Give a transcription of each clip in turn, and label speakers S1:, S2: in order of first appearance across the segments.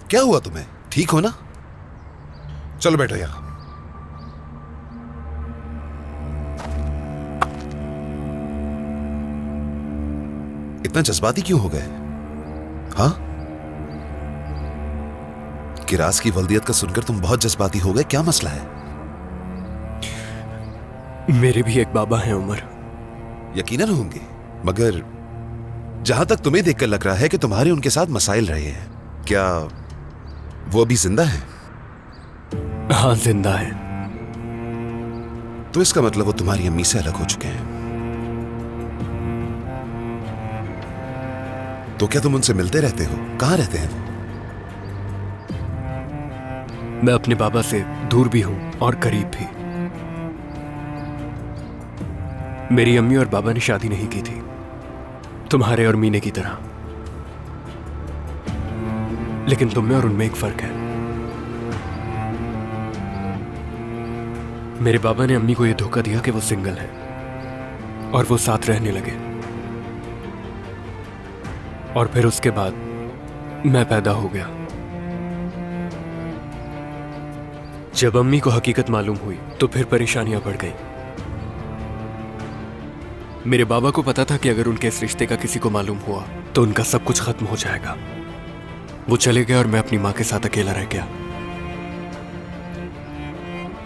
S1: क्या हुआ तुम्हें? ठीक हो ना? चलो बैठो यहां। इतना जज्बाती क्यों हो गए? हाँ, किरास की वल्दियत का सुनकर तुम बहुत जज्बाती हो गए। क्या मसला है?
S2: मेरे भी एक बाबा हैं उमर।
S1: यकीनन होंगे, मगर जहां तक तुम्हें देखकर लग रहा है कि तुम्हारे उनके साथ मसाइल रहे हैं। क्या वो अभी जिंदा है?
S2: हाँ, जिंदा है।
S1: तो इसका मतलब वो तुम्हारी अम्मी से अलग हो चुके हैं। तो क्या तुम उनसे मिलते रहते हो? कहां रहते हैं वो?
S2: मैं अपने बाबा से दूर भी हूं और करीब भी। मेरी अम्मी और बाबा ने शादी नहीं की थी, तुम्हारे और मीने की तरह। लेकिन तुम में और उनमें एक फर्क है। मेरे बाबा ने अम्मी को यह धोखा दिया कि वो सिंगल है और वो साथ रहने लगे। और फिर उसके बाद मैं पैदा हो गया। जब अम्मी को हकीकत मालूम हुई तो फिर परेशानियां बढ़ गई। मेरे बाबा को पता था कि अगर उनके इस रिश्ते का किसी को मालूम हुआ तो उनका सब कुछ खत्म हो जाएगा। वो चले गए और मैं अपनी मां के साथ अकेला रह गया।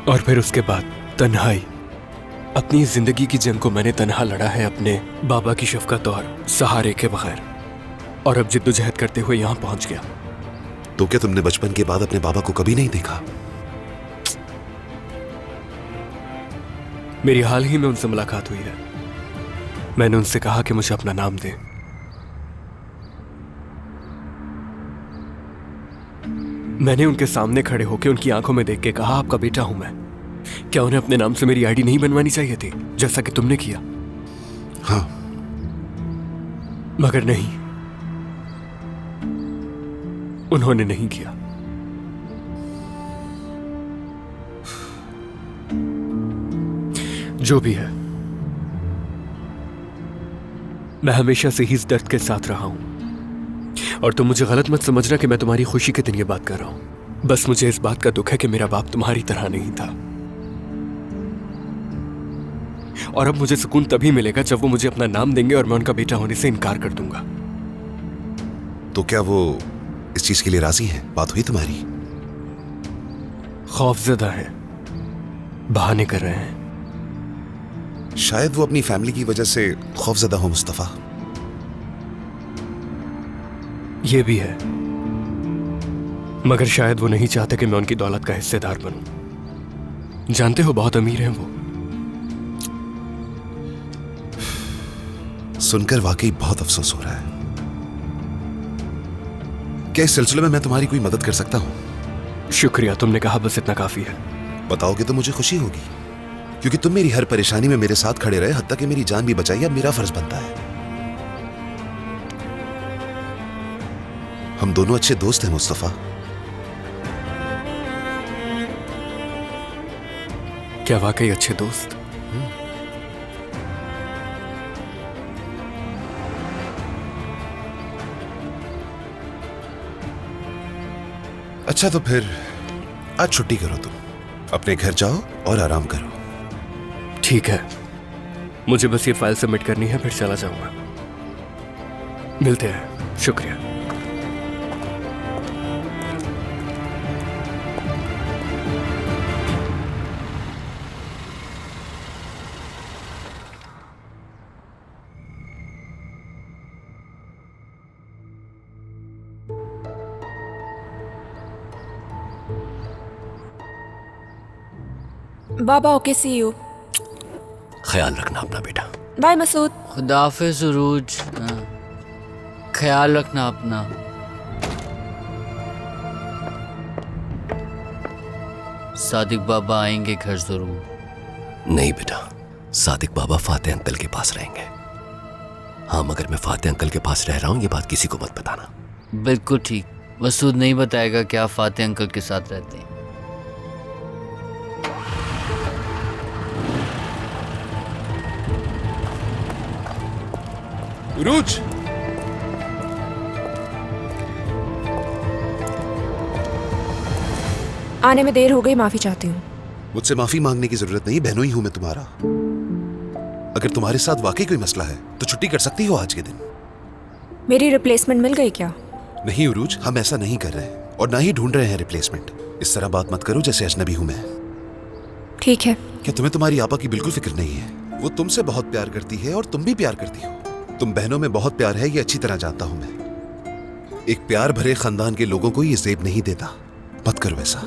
S2: और फिर उसके बाद तन्हाई। अपनी जिंदगी की जंग को मैंने तन्हा लड़ा है, अपने बाबा की शफकत और सहारे के बगैर। और अब जिद्दोजहद करते हुए यहां पहुंच गया।
S1: तो क्या तुमने बचपन के बाद अपने बाबा को कभी नहीं देखा?
S2: मेरी हाल ही में उनसे मुलाकात हुई है। मैंने उनसे कहा कि मुझे अपना नाम दे। मैंने उनके सामने खड़े होकर उनकी आंखों में देख के कहा, आपका बेटा हूं मैं। क्या उन्हें अपने नाम से मेरी आईडी नहीं बनवानी चाहिए थी, जैसा कि तुमने किया?
S1: हाँ,
S2: मगर नहीं, उन्होंने नहीं किया। जो भी है, मैं हमेशा से ही इस दर्द के साथ रहा हूं। और तुम मुझे गलत मत समझना कि मैं तुम्हारी खुशी के दिन ये बात कर रहा हूं। बस मुझे इस बात का दुख है कि मेरा बाप तुम्हारी तरह नहीं था। और अब मुझे सुकून तभी मिलेगा जब वो मुझे अपना नाम देंगे और मैं उनका बेटा होने से इनकार कर दूंगा।
S1: तो क्या वो इस चीज के लिए राजी है? बात हुई तुम्हारी?
S2: खौफजदा है, बहाने कर रहे हैं।
S1: शायद वो अपनी फैमिली की वजह से खौफजदा हो मुस्तफा।
S2: ये भी है, मगर शायद वो नहीं चाहते कि मैं उनकी दौलत का हिस्सेदार बनूं। जानते हो, बहुत अमीर हैं वो।
S1: सुनकर वाकई बहुत अफसोस हो रहा है। क्या इस सिलसिले में मैं तुम्हारी कोई मदद कर सकता हूं?
S2: शुक्रिया, तुमने कहा, बस इतना काफी है।
S1: बताओगे तो मुझे खुशी होगी, क्योंकि तुम मेरी हर परेशानी में मेरे साथ खड़े रहे, हत्ता कि मेरी जान भी बचाई। अब मेरा फर्ज बनता है। हम दोनों अच्छे दोस्त हैं मुस्तफा।
S2: क्या वाकई अच्छे दोस्त?
S1: अच्छा, तो फिर आज छुट्टी करो, तुम अपने घर जाओ और आराम करो।
S2: ठीक है, मुझे बस ये फाइल सबमिट करनी है, फिर चला जाऊंगा। मिलते हैं। शुक्रिया।
S3: बाबा, ओके, सी यू।
S2: ख्याल रखना अपना बेटा।
S3: बाय मसूद।
S4: खुदाफिज उरूज। ख्याल रखना अपना। सादिक बाबा आएंगे घर जरूर।
S5: नहीं बेटा, सादिक बाबा फाते अंकल के पास रहेंगे। हाँ, मगर मैं फाते अंकल के पास रह रहा हूँ, ये बात किसी को मत बताना।
S4: बिल्कुल ठीक। मसूद नहीं बताएगा कि आप फाते अंकल के साथ रहते हैं।
S1: उरूज,
S3: आने में देर हो गई, माफी चाहती हूँ।
S1: मुझसे माफी मांगने की जरूरत नहीं, बहनों ही हूं मैं तुम्हारा। अगर तुम्हारे साथ वाकई कोई मसला है तो छुट्टी कर सकती हो आज के दिन।
S3: मेरी रिप्लेसमेंट मिल गई क्या?
S1: नहीं उरूज, हम ऐसा नहीं कर रहे और ना ही ढूंढ रहे हैं रिप्लेसमेंट। इस तरह बात मत करो जैसे अजनबी हूं मैं।
S3: ठीक है।
S1: क्या तुम्हें तुम्हारी आपा की बिल्कुल फिक्र नहीं है? वो तुमसे बहुत प्यार करती है और तुम भी प्यार करती हो। तुम बहनों में बहुत प्यार है, ये अच्छी तरह जानता हूं मैं। एक प्यार भरे खानदान के लोगों को ये जेब नहीं देता। मत करो ऐसा।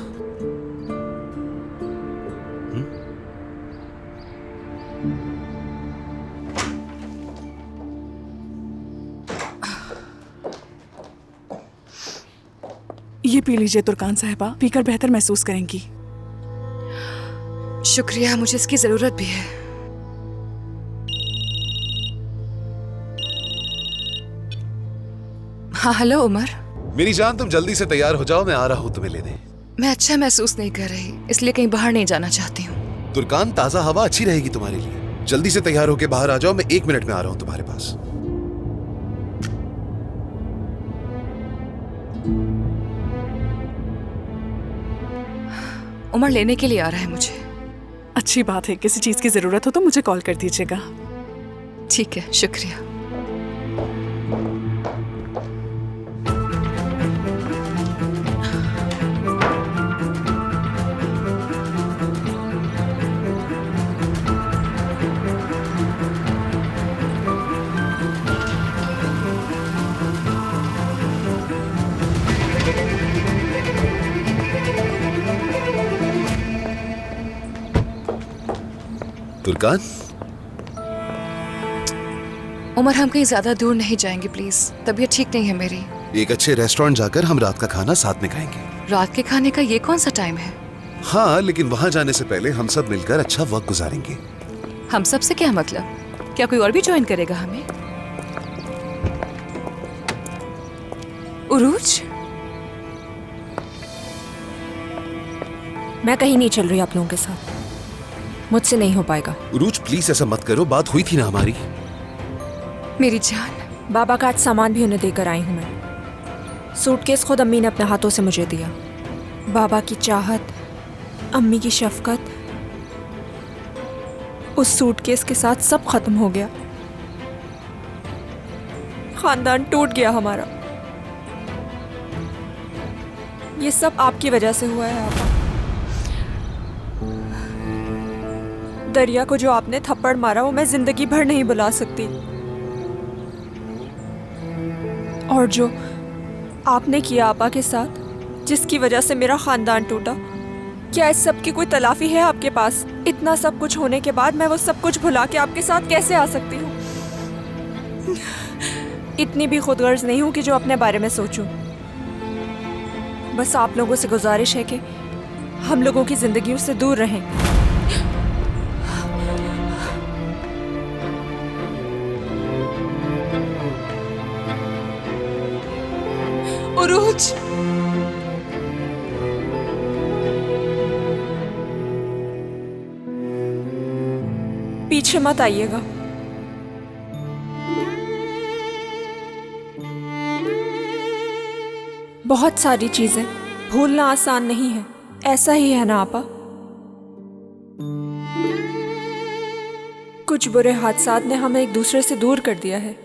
S6: ये पी लीजिए तुर्कान साहिबा, पीकर बेहतर महसूस करेंगी।
S7: शुक्रिया, मुझे इसकी जरूरत भी है। हाँ हेलो उमर।
S1: मेरी जान, तुम जल्दी से तैयार हो जाओ, मैं आ रहा हूं तुम्हें लेने।
S7: मैं अच्छा महसूस नहीं कर रही, इसलिए कहीं बाहर नहीं जाना चाहती हूँ।
S1: तुर्कान, ताजा हवा अच्छी रहेगी तुम्हारे लिए। जल्दी से तैयार होके बाहर आ जाओ, मैं 1 मिनट में आ रहा हूं तुम्हारे पास।
S7: उमर लेने के लिए आ रहा है मुझे।
S6: अच्छी बात है, किसी चीज की जरूरत हो तो मुझे कॉल कर दीजिएगा।
S7: ठीक है, शुक्रिया।
S1: तुर्कान,
S7: उमर हम कहीं ज्यादा दूर नहीं जाएंगे प्लीज, तबीयत ठीक नहीं है मेरी।
S1: एक अच्छे रेस्टोरेंट जाकर हम रात का खाना साथ में खाएंगे।
S7: रात के खाने का ये कौन सा टाइम है?
S1: हाँ, लेकिन वहां जाने से पहले हम सब मिलकर अच्छा वक्त गुजारेंगे।
S7: हम सब से क्या मतलब? क्या कोई और भी ज्वाइन करेगा हमें? उरूज,
S3: मैं कहीं नहीं चल रही आप लोगों के साथ, मुझसे नहीं हो पाएगा।
S1: उरूज प्लीज ऐसा मत करो, बात हुई थी ना हमारी।
S7: मेरी जान।
S3: बाबा का आज सामान भी उन्हें देकर आई हूँ मैं। सूटकेस खुद अम्मी ने अपने हाथों से मुझे दिया। बाबा की चाहत, अम्मी की शफकत, उस सूटकेस के साथ सब खत्म हो गया। खानदान टूट गया हमारा। ये सब आपकी वजह से हुआ है आपा। दरिया को जो आपने थप्पड़ मारा वो मैं जिंदगी भर नहीं भुला सकती। और जो आपने किया आपा के साथ, जिसकी वजह से मेरा खानदान टूटा, क्या इस सब की कोई तलाफी है आपके पास? इतना सब कुछ होने के बाद मैं वो सब कुछ भुला के आपके साथ कैसे आ सकती हूँ? इतनी भी खुदगर्ज नहीं हूँ कि जो अपने बारे में सोचूं। बस आप लोगों से गुजारिश है कि हम लोगों की जिंदगियों से दूर रहें।
S7: उरूज,
S3: पीछे मत आइएगा। बहुत सारी चीजें भूलना आसान नहीं है, ऐसा ही है ना आपा? कुछ बुरे हादसात ने हमें एक दूसरे से दूर कर दिया है।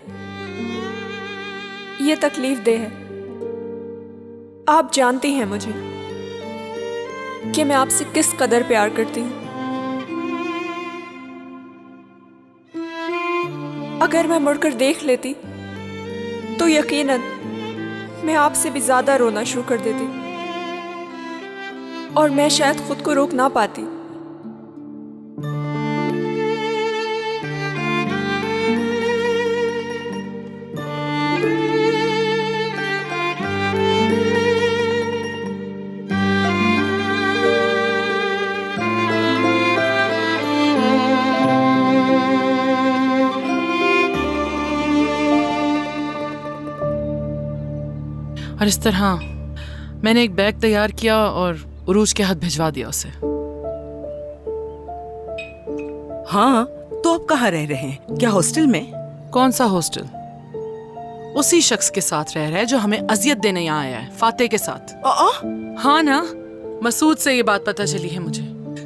S3: ये तकलीफ दे है। आप जानती हैं मुझे कि मैं आपसे किस कदर प्यार करती हूँ। अगर मैं मुड़कर देख लेती तो यकीनन मैं आपसे भी ज्यादा रोना शुरू कर देती और मैं शायद खुद को रोक ना पाती।
S8: और इस तरह मैंने एक बैग तैयार किया और उरूज के हाथ भिजवा दिया उसे।
S9: हाँ, तो आप कहाँ रह रहे हैं? क्या हॉस्टल में?
S8: कौन सा हॉस्टल? उसी शख्स के साथ रह रहा है जो हमें अजियत देने यहाँ आया है, फाते के साथ। हाँ ना, मसूद से ये बात पता चली है मुझे।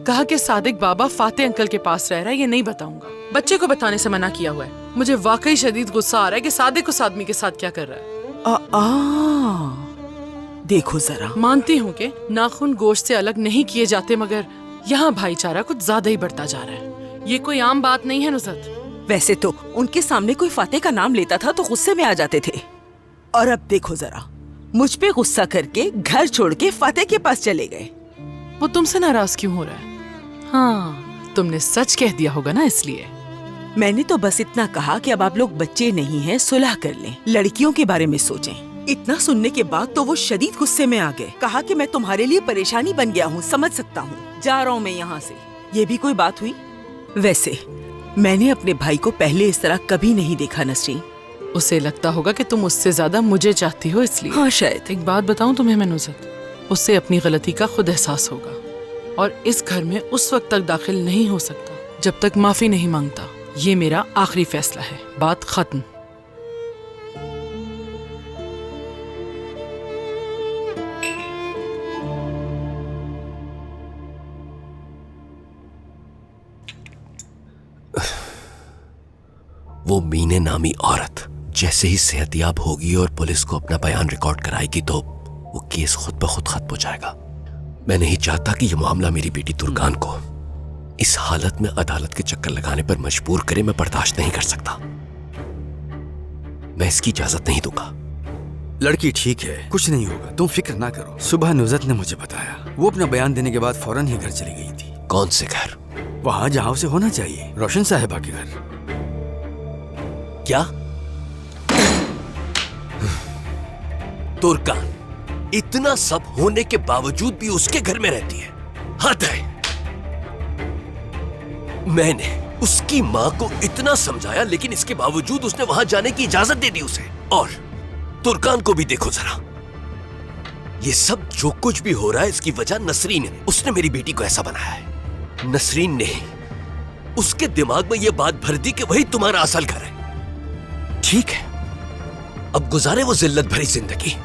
S8: कहा कि सादिक बाबा फाते अंकल के पास रह रहा है, ये नहीं बताऊंगा। बच्चे को बताने से मना किया हुआ है। मुझे वाकई शदीद गुस्सा आ रहा है कि सादिक उस आदमी के साथ क्या कर रहा है।
S9: देखो जरा,
S8: मानती हूँ कि नाखून गोश्त से अलग नहीं किए जाते, मगर यहाँ भाईचारा कुछ ज्यादा ही बढ़ता जा रहा है। ये कोई आम बात नहीं है नुसरत।
S9: वैसे तो उनके सामने कोई फाते का नाम लेता था तो गुस्से में आ जाते थे, और अब देखो जरा, मुझ पे गुस्सा करके घर छोड़ के फाते के पास चले गए।
S8: वो तुमसे नाराज क्यों हो रहा है? हाँ, तुमने सच कह दिया होगा ना, इसलिए।
S9: मैंने तो बस इतना कहा कि अब आप लोग बच्चे नहीं हैं, सुलह कर लें, लड़कियों के बारे में सोचें। इतना सुनने के बाद तो वो शदीद गुस्से में आ गए। कहा कि मैं तुम्हारे लिए परेशानी बन गया हूँ, समझ सकता हूँ, जा रहा हूँ मैं यहाँ से। ये भी कोई बात हुई? वैसे मैंने अपने भाई को पहले इस तरह कभी नहीं देखा नसरीन।
S8: उसे लगता होगा कि तुम उससे ज्यादा मुझे चाहती हो, इसलिए।
S9: हाँ शायद।
S8: एक बात बताऊं तुम्हें मैं नुसरत, उससे अपनी गलती का खुद एहसास होगा, और इस घर में उस वक्त तक दाखिल नहीं हो सकता जब तक माफी नहीं मांगता। ये मेरा आखिरी फैसला है, बात खत्म।
S5: वो मीने नामी औरत जैसे ही सेहतियाब होगी और पुलिस को अपना बयान रिकॉर्ड कराएगी तो वो केस खुद ब खुद खत्म हो जाएगा। मैं नहीं चाहता कि ये मामला मेरी बेटी तुर्कान को इस हालत में अदालत के चक्कर लगाने पर मजबूर करे। मैं बर्दाश्त नहीं कर सकता, मैं इसकी इजाजत नहीं दूंगा।
S10: लड़की ठीक है, कुछ नहीं होगा, तुम फिक्र ना करो। सुबह नुजरत ने मुझे बताया, वो अपना बयान देने के बाद फौरन ही घर चली गई थी।
S5: कौन से घर?
S10: वहाँ जहाँ उसे होना चाहिए, रोशन साहिबा के घर।
S5: क्या? तुर्कान इतना सब होने के बावजूद भी उसके घर में रहती है? हद है। मैंने उसकी मां को इतना समझाया, लेकिन इसके बावजूद उसने वहां जाने की इजाजत दे दी उसे। और तुर्कान को भी देखो जरा, ये सब जो कुछ भी हो रहा है इसकी वजह नसरीन है। उसने मेरी बेटी को ऐसा बनाया है। नसरीन ने उसके दिमाग में यह बात भर दी कि वही तुम्हारा असल घर है। ठीक है, अब गुजारे वो जिल्लत भरी जिंदगी।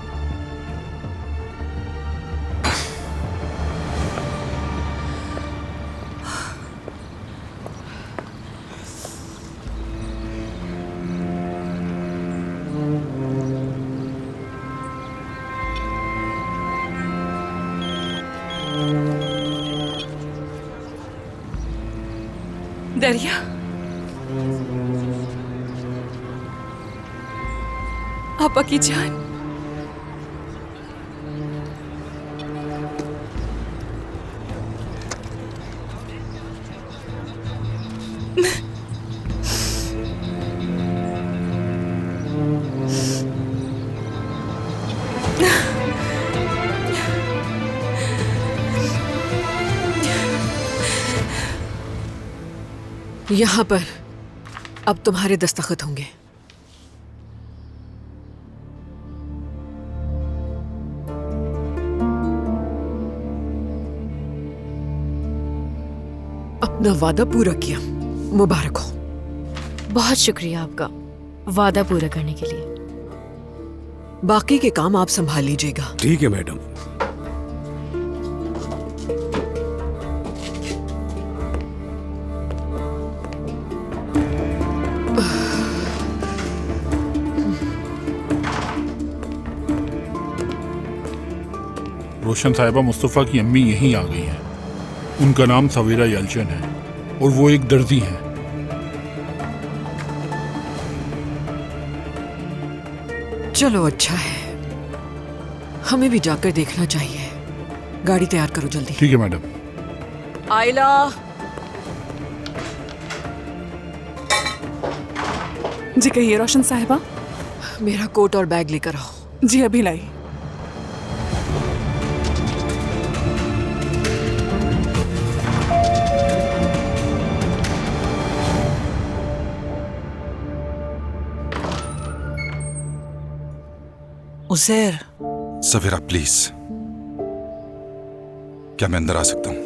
S6: दरिया, आपा की जान,
S11: यहाँ पर अब तुम्हारे दस्तखत होंगे। अपना वादा पूरा किया, मुबारक हो।
S12: बहुत शुक्रिया आपका वादा पूरा करने के लिए।
S11: बाकी के काम आप संभाल लीजिएगा।
S10: ठीक है मैडम।
S13: रोशन साहिबा मुस्तफ़ा की अम्मी यहीं आ गई हैं। उनका नाम सवेरा यल्चन है और वो एक दर्जी हैं।
S11: चलो अच्छा है, हमें भी जाकर देखना चाहिए। गाड़ी तैयार करो जल्दी।
S13: ठीक है मैडम।
S11: आयला,
S6: जी कहिए रोशन साहिबा।
S11: मेरा कोट और बैग लेकर आओ।
S6: जी अभी लाई।
S9: उज़ैर।
S14: सवेरा प्लीज, क्या मैं अंदर आ सकता हूं?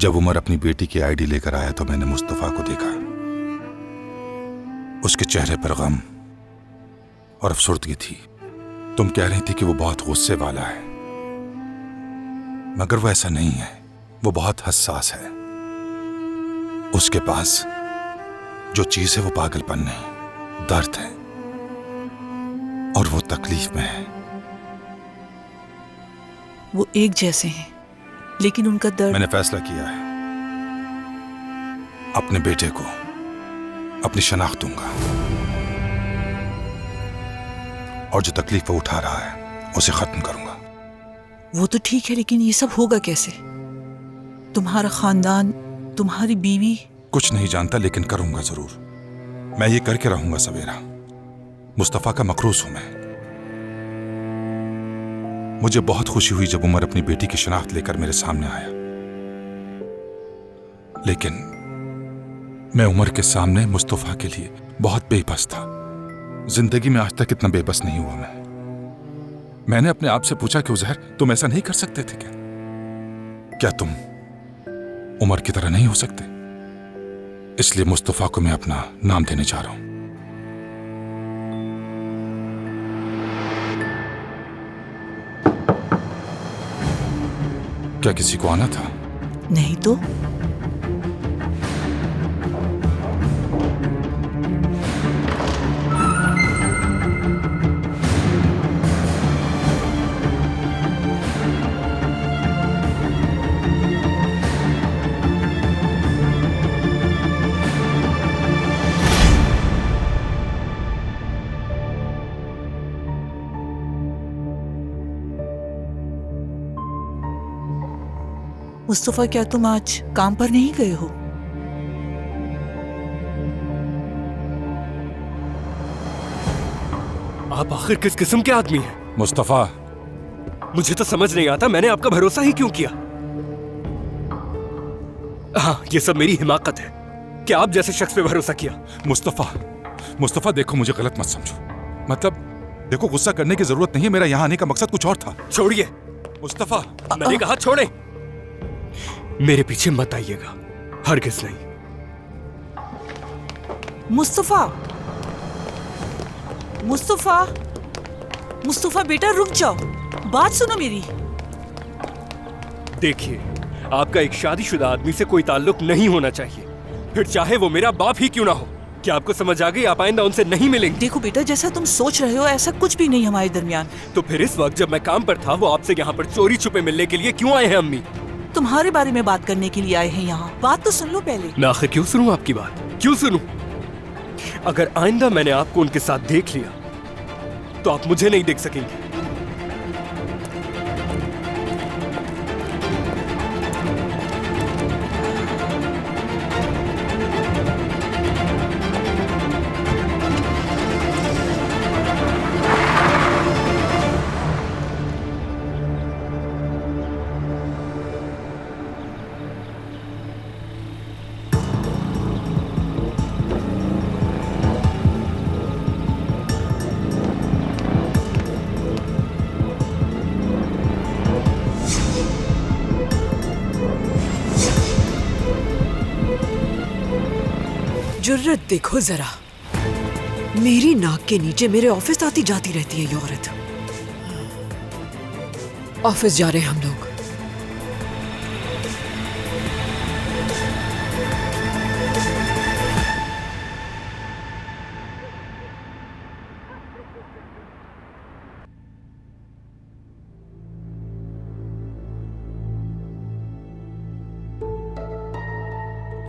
S14: जब उमर अपनी बेटी की आईडी लेकर आया तो मैंने मुस्तफा को देखा। उसके चेहरे पर गम और अफसुर्दगी थी। तुम कह रही थी कि वो बहुत गुस्से वाला है, मगर वो ऐसा नहीं है। वो बहुत हसास है। उसके पास जो चीज है वो पागलपन नहीं, दर्द है, और वो तकलीफ में है।
S9: वो एक जैसे हैं, लेकिन उनका दर्द।
S14: मैंने फैसला किया है, अपने बेटे को अपनी शनाख्त दूंगा, और जो तकलीफ वो उठा रहा है उसे खत्म करूंगा।
S9: वो तो ठीक है, लेकिन ये सब होगा कैसे? तुम्हारा खानदान, तुम्हारी बीवी।
S14: कुछ नहीं जानता, लेकिन करूंगा जरूर। मैं ये करके रहूंगा सवेरा। मुस्तफा का मकरूज हूं मैं। मुझे बहुत खुशी हुई जब उमर अपनी बेटी की शनाख्त लेकर मेरे सामने आया, लेकिन मैं उमर के सामने मुस्तफा के लिए बहुत बेबस था। जिंदगी में आज तक इतना बेबस नहीं हुआ मैं। मैंने अपने आप से पूछा कि उज़ैर, तुम ऐसा नहीं कर सकते थे क्या? क्या तुम उमर की तरह नहीं हो सकते? इसलिए मुस्तफा को मैं अपना नाम देने जा रहा हूं। क्या किसी को आना था?
S9: नहीं तो मुस्तफा, क्या तुम आज काम पर नहीं गए हो?
S2: आप आखिर किस किस्म के आदमी हैं?
S14: मुस्तफा,
S2: मुझे तो समझ नहीं आता मैंने आपका भरोसा ही क्यों किया। हाँ, ये सब मेरी हिमाकत है कि आप जैसे शख्स पे भरोसा किया।
S14: मुस्तफा देखो, मुझे गलत मत समझो। मतलब देखो, गुस्सा करने की जरूरत नहीं है। मेरा यहाँ आने का मकसद कुछ और था।
S2: छोड़िए
S14: मुस्तफा,
S2: मैंने कहा छोड़े। मेरे पीछे मत आइएगा, हरगिज़ नहीं।
S9: मुस्तफा, मुस्तफा, मुस्तफा बेटा रुक जाओ, बात सुनो मेरी।
S2: देखिए, आपका एक शादीशुदा आदमी से कोई ताल्लुक नहीं होना चाहिए, फिर चाहे वो मेरा बाप ही क्यों ना हो। क्या आपको समझ आ गई? आप आइंदा उनसे नहीं मिलेंगे।
S9: देखो बेटा, जैसा तुम सोच रहे हो ऐसा कुछ भी नहीं हमारे दरमियान।
S2: तो फिर इस वक्त जब मैं काम पर था, वो आपसे यहाँ पर चोरी छुपे मिलने के लिए क्यों आए हैं? अम्मी
S9: तुम्हारे बारे में बात करने के लिए आए हैं यहाँ। बात तो सुन लो पहले।
S2: मैं आखिर क्यों सुनूं आपकी बात? क्यों सुनूं? अगर आइंदा मैंने आपको उनके साथ देख लिया तो आप मुझे नहीं देख सकेंगे।
S11: जुर्रत देखो जरा, मेरी नाक के नीचे मेरे ऑफिस आती जाती रहती है ये औरत। ऑफिस जा रहे हैं हम लोग।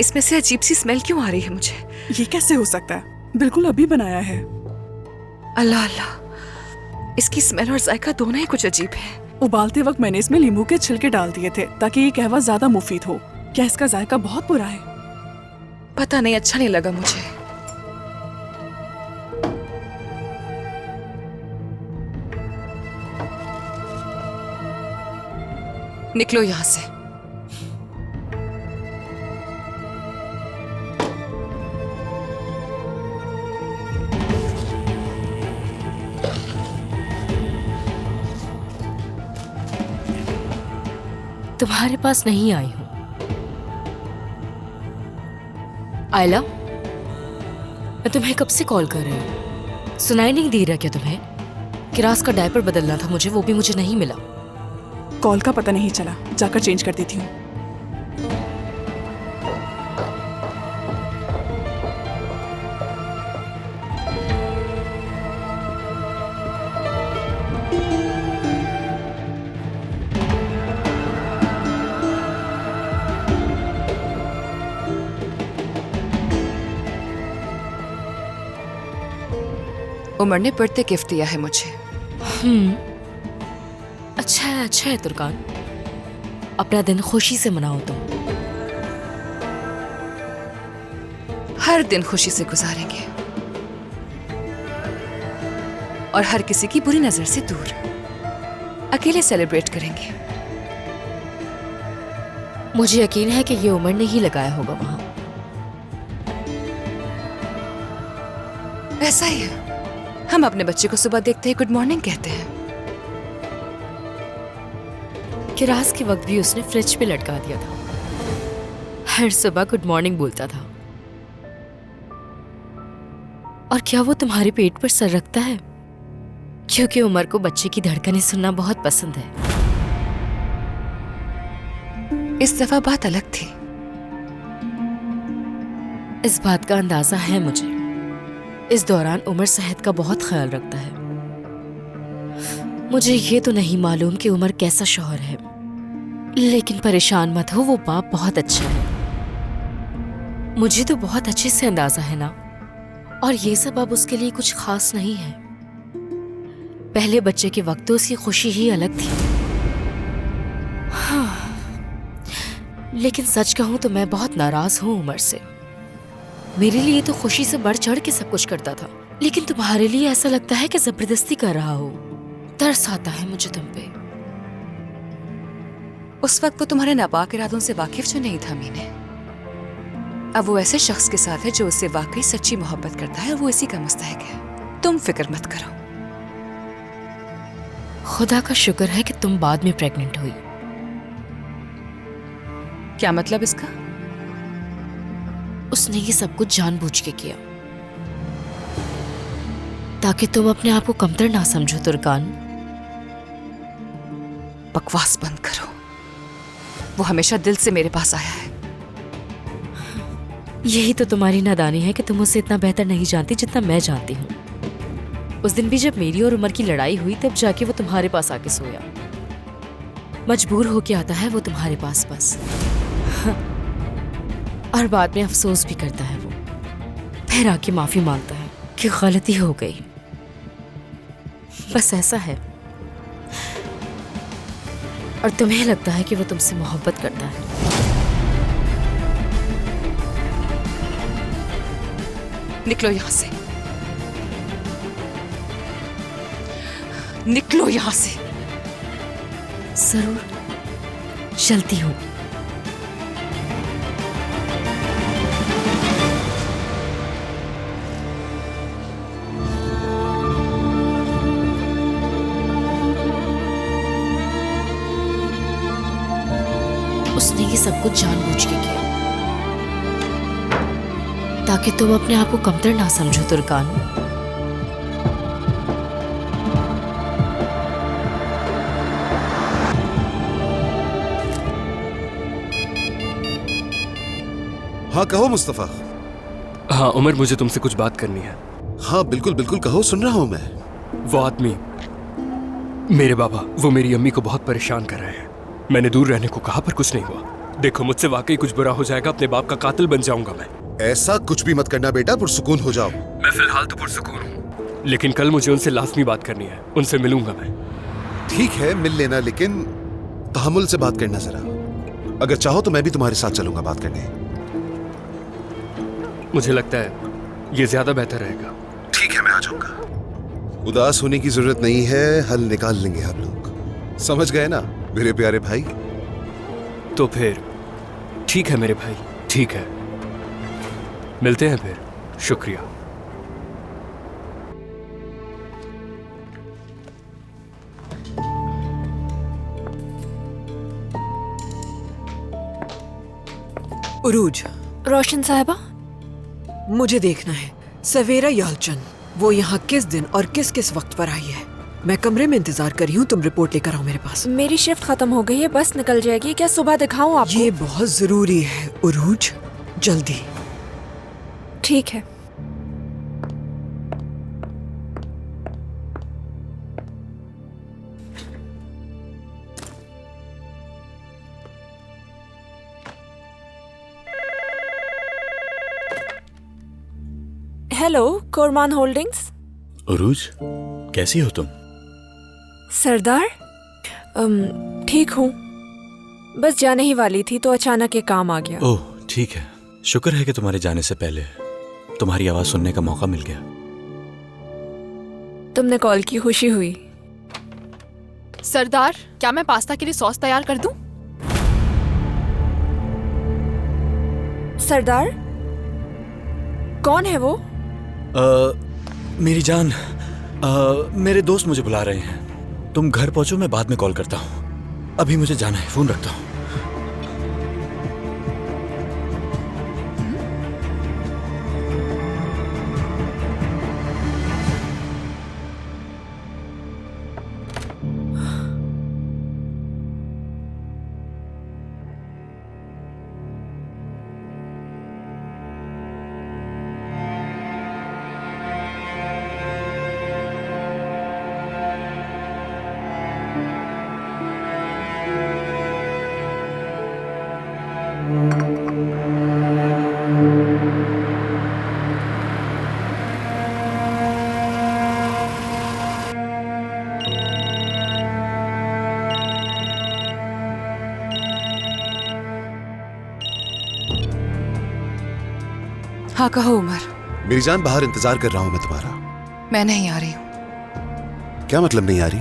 S7: इसमें से अजीब सी स्मेल क्यों आ रही है मुझे?
S6: ये कैसे हो सकता है? बिल्कुल अभी बनाया है।
S7: अल्लाह अल्लाह, इसकी स्मेल और जायका दोनों ही कुछ अजीब है।
S6: उबालते वक्त मैंने इसमें नींबू के छिलके डाल दिए थे ताकि ये कहवा ज्यादा मुफीद हो। क्या इसका जायका बहुत बुरा है?
S7: पता नहीं, अच्छा नहीं लगा मुझे। निकलो यहाँ से।
S12: तुम्हारे पास नहीं आई हूं, आयला, मैं तुम्हें कब से कॉल कर रही हूँ, सुनाई नहीं दे रहा क्या तुम्हें? किरास का डायपर बदलना था मुझे, वो भी मुझे नहीं मिला।
S6: कॉल का पता नहीं चला, जाकर चेंज कर देती हूँ।
S7: उमर ने बर्थडे गिफ्ट दिया है मुझे।
S12: अच्छा है तुर्कान, अपना दिन खुशी से मनाओ तुम।
S7: हर दिन खुशी से गुजारेंगे और हर किसी की बुरी नजर से दूर, अकेले सेलिब्रेट करेंगे।
S12: मुझे यकीन है कि ये उमर ने ही लगाया होगा वहां।
S7: ऐसा ही है, हम अपने बच्चे को सुबह देखते ही गुड मॉर्निंग कहते हैं।
S12: किरास के वक्त भी उसने फ्रिज पे लटका दिया था, हर सुबह गुड मॉर्निंग बोलता था। और क्या वो तुम्हारे पेट पर सर रखता है? क्योंकि उमर को बच्चे की धड़कनें सुनना बहुत पसंद है।
S7: इस दफा बात अलग थी।
S12: इस बात का अंदाजा है मुझे। इस दौरान उमर सेहत का बहुत ख्याल रखता है। मुझे ये तो नहीं मालूम कि उमर कैसा शौहर है, लेकिन परेशान मत हो, वो बाप बहुत अच्छा है। मुझे तो बहुत अच्छे से अंदाजा है ना। और ये सब अब उसके लिए कुछ खास नहीं है। पहले बच्चे के वक्त तो उसकी खुशी ही अलग थी। हाँ, लेकिन सच कहूं तो मैं बहुत नाराज हूं उमर से। मेरे लिए तो खुशी से बढ़ चढ़ के सब कुछ करता था, लेकिन तुम्हारे लिए ऐसा लगता है कि जबरदस्ती कर रहा हो। तरस आता है मुझे तुम पे।
S7: उस वक्त वो तुम्हारे नापाक इरादों से वाकिफ जो नहीं था मीने, अब वो ऐसे शख्स के साथ है जो उससे वाकई सच्ची मोहब्बत करता है और वो इसी का मुस्तहक है। तुम फिक्र मत करो।
S12: खुदा का शुक्र है कि तुम बाद में प्रेग्नेंट हुई।
S7: क्या मतलब इसका?
S12: उसने ये सब कुछ जानबूझ के किया ताकि तुम अपने आप को कमतर ना समझो तुर्कान।
S7: बकवास बंद करो। वो हमेशा दिल से मेरे पास आया है।
S12: यही तो तुम्हारी नादानी है कि तुम उसे इतना बेहतर नहीं जानती जितना मैं जानती हूँ। उस दिन भी जब मेरी और उमर की लड़ाई हुई तब जाके वो तुम्हारे पास आके सोया। मजबूर होके आता है वो तुम्हारे पास बस। और बाद में अफसोस भी करता है वो, फिर आके माफी मांगता है कि गलती हो गई। बस ऐसा है। और तुम्हें लगता है कि वो तुमसे मोहब्बत करता है।
S7: निकलो यहां से, निकलो यहां से।
S12: जरूर चलती हूँ। उसने ये सब कुछ जानबूझ के किया ताकि तुम अपने आप को कमतर ना समझो तुर्कान।
S1: हाँ कहो मुस्तफा।
S2: हाँ उमर, मुझे तुमसे कुछ बात करनी है।
S1: हाँ बिल्कुल बिल्कुल कहो, सुन रहा हूं मैं।
S2: वो आदमी, मेरे बाबा, वो मेरी अम्मी को बहुत परेशान कर रहे हैं। मैंने दूर रहने को कहा पर कुछ नहीं हुआ। देखो मुझसे वाकई कुछ बुरा हो जाएगा, अपने बाप का कातिल बन जाऊंगा मैं।
S1: ऐसा कुछ भी मत करना बेटा, पुरसुकून हो जाओ।
S2: मैं फिलहाल तो पुरसुकून हूँ, लेकिन कल मुझे उनसे लाजमी बात करनी है। उनसे मिलूंगा मैं।
S1: ठीक है मिल लेना, लेकिन तहम्मुल से बात करना जरा। अगर चाहो तो मैं भी तुम्हारे साथ चलूंगा बात करने।
S2: मुझे लगता है ये ज्यादा बेहतर रहेगा।
S1: ठीक है मैं आ जाऊंगा। उदास होने की जरूरत नहीं है, हल निकाल लेंगे हम लोग। समझ गए ना मेरे प्यारे भाई?
S2: तो फिर ठीक है मेरे भाई, ठीक है, मिलते हैं फिर। शुक्रिया।
S11: उरूज।
S3: रोशन साहिबा,
S11: मुझे देखना है सवेरा यालचन वो यहाँ किस दिन और किस किस वक्त पर आई है। मैं कमरे में इंतजार कर रही हूँ, तुम रिपोर्ट लेकर आओ मेरे पास।
S3: मेरी शिफ्ट खत्म हो गई है, बस निकल जाएगी। क्या सुबह दिखाऊं आपको?
S11: ये बहुत जरूरी है उरूज, जल्दी।
S3: ठीक है। Hello, Korman Holdings.
S15: उरूज, कैसी हो तुम?
S3: सरदार, ठीक हूँ। बस जाने ही वाली थी तो अचानक ये काम आ गया।
S15: ओह ठीक है, शुक्र है कि तुम्हारे जाने से पहले तुम्हारी आवाज सुनने का मौका मिल गया।
S3: तुमने कॉल की, खुशी हुई।
S16: सरदार, क्या मैं पास्ता के लिए सॉस तैयार कर दूं?
S3: सरदार, कौन है वो?
S15: मेरी जान, मेरे दोस्त मुझे बुला रहे हैं। तुम घर पहुंचो, मैं बाद में कॉल करता हूँ। अभी मुझे जाना है, फोन रखता हूँ।
S7: हाँ कहो उमर।
S1: मेरी जान, बाहर इंतजार कर रहा हूँ मैं तुम्हारा।
S7: मैं नहीं आ रही हूँ।
S1: क्या मतलब नहीं आ रही?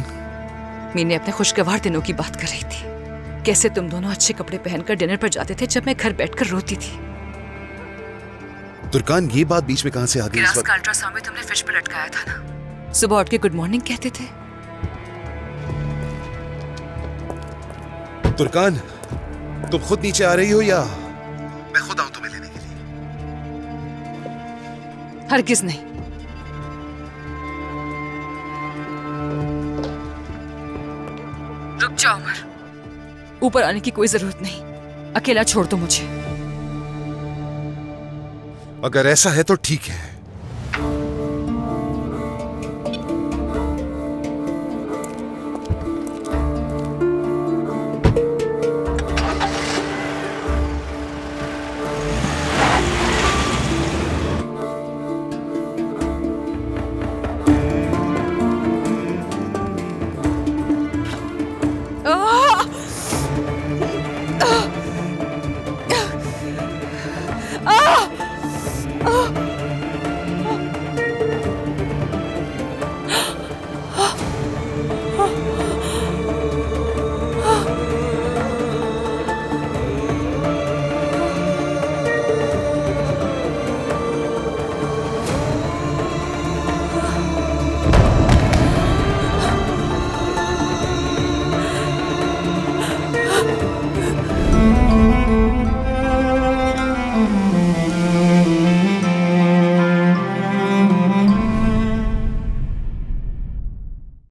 S7: मैंने अपने खुशगवार दिनों की बात कर रही थी। कैसे तुम दोनों अच्छे कपड़े पहनकर डिनर पर जाते थे जब मैं घर बैठकर रोती थी।
S1: तुर्कान, ये बात बीच में कहां से आ गई?
S7: का अल्ट्रासाउंड में तुमने फ्रिज पर लटकाया था ना। सुबह उठ के गुड मॉर्निंग कहते थे।
S1: तुर्कान, तुम खुद नीचे आ रही हो या मैं खुद आऊं तुम्हें लेने के लिए?
S7: हरगिज नहीं। रुक जाओ उमर, ऊपर आने की कोई जरूरत नहीं। अकेला छोड़ दो मुझे।
S1: अगर ऐसा है तो ठीक है।